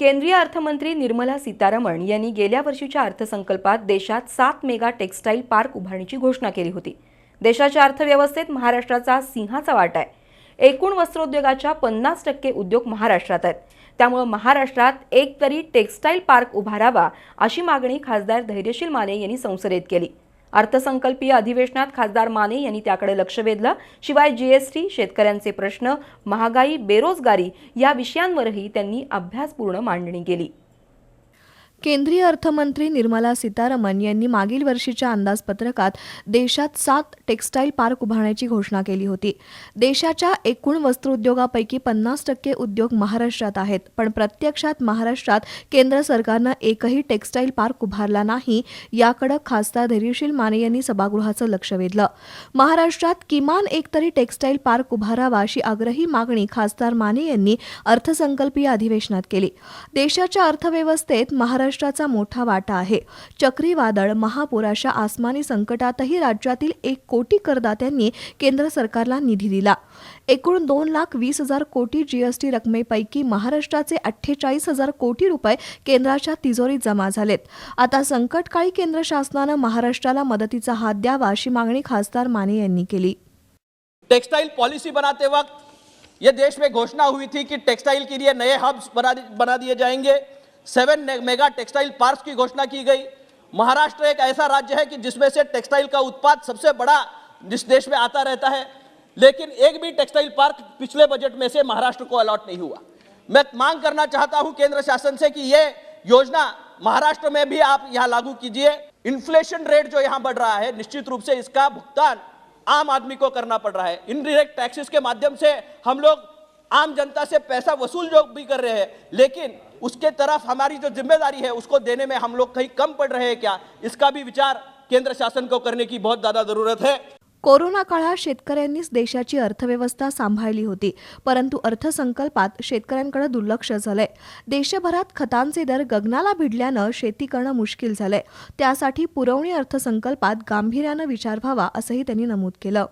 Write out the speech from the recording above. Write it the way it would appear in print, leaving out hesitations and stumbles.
केंद्रीय अर्थमंत्री निर्मला सीतारमण यांनी गेल्या वर्षीच्या अर्थसंकल्पात देशात 7 मेगा टेक्सटाईल पार्क उभारण्याची घोषणा केली होती। देशाच्या अर्थव्यवस्थेत महाराष्ट्राचा सिंहाचा वाटा आहे। एकूण वस्त्रोद्योगाच्या 50% उद्योग महाराष्ट्रात आहेत। त्यामुळे महाराष्ट्रात एक तरी टेक्सटाईल पार्क उभारावा अशी मागणी खासदार धैर्यशील माने यांनी संसदेत केली। अर्थसंकल्पीय अधिवेशनात खासदार माने यांनी त्याकडे लक्ष वेधलं। शिवाय जीएसटी, शेतकऱ्यांचे प्रश्न, महागाई, बेरोजगारी या विषयांवरही त्यांनी अभ्यासपूर्ण मांडणी केली। केंद्रीय अर्थमंत्री निर्मला सीतारमण यांनी मागील वर्षीच्या अंदाजपत्रकात देशात 7 टेक्सटाईल पार्क उभारण्याची घोषणा केली होती। देशाच्या एकूण वस्त्रोद्योगापैकी 50% उद्योग महाराष्ट्रात आहेत, पण प्रत्यक्षात महाराष्ट्रात केंद्र सरकारनं एकही टेक्सटाईल पार्क उभारला नाही, याकडे खासदार धैर्यशील माने यांनी सभागृहाचं लक्ष वेधलं। महाराष्ट्रात किमान एक तरी टेक्सटाईल पार्क उभारावा अशी आग्रही मागणी खासदार माने यांनी अर्थसंकल्पीय अधिवेशनात केली। देशाच्या अर्थव्यवस्थेत महाराष्ट्राचा मोठा वाटा आहे। चक्रीवादळ, महापूर अशा आसमानी संकटातही राज्यातील 1 कोटी करदात्यांनी केंद्र सरकारला निधी दिला। एकूण 2,20,000 कोटी जीएसटी रकमेपैकी महाराष्ट्राचे 48,000 कोटी रुपये केंद्राच्या तिजोरीत जमा झालेत। आता संकटकाळी केंद्र शासनानं महाराष्ट्राला मदतीचा हात द्यावा अशी मागणी खासदार माने यांनी केली। टेक्सटाइल पॉलिसी बनाते वक्त ये देश में घोषणा हुई थी कि टेक्सटाइल के लिए नए हब्स बना दिए जाएंगे। 7 मेगा टेक्सटाइल पार्क्स की घोषणा की गई। महाराष्ट्र एक ऐसा राज्य है कि जिसमें से टेक्सटाइल का उत्पाद सबसे बड़ा जिस देश में आता रहता है, लेकिन एक भी टेक्सटाइल पार्क पिछले बजट में से महाराष्ट्र को अलॉट नहीं हुआ। मैं मांग करना चाहता हूं केंद्र शासन से कि ये योजना महाराष्ट्र में भी आप यहां लागू कीजिए। इन्फ्लेशन रेट जो यहां बढ़ रहा है, निश्चित रूप से इसका भुगतान आम आदमी को करना पड़ रहा है। इनडायरेक्ट टैक्सेस के माध्यम से हम लोग आम जनता से पैसा वसूल जो भी कर रहे हैं, लेकिन उसके तरफ हमारी जो जिम्मेदारी है उसको देने में हम लोग कहीं कम पड़ रहे हैं क्या, इसका भी विचार केंद्र शासन को करने की बहुत ज्यादा जरूरत है। कोरोना काळात शेतकऱ्यांनीच देशाची अर्थव्यवस्था सांभाळली होती, परंतु अर्थसंकल्पात शेतकऱ्यांकडे दुर्लक्ष झालंय। देशभरात खतांचे दर गगनाला भिडल्यानं शेती करणं मुश्किल झालंय। त्यासाठी पुरवणी अर्थसंकल्पात गांभीर्यानं विचार व्हावा असंही त्यांनी नमूद केलं।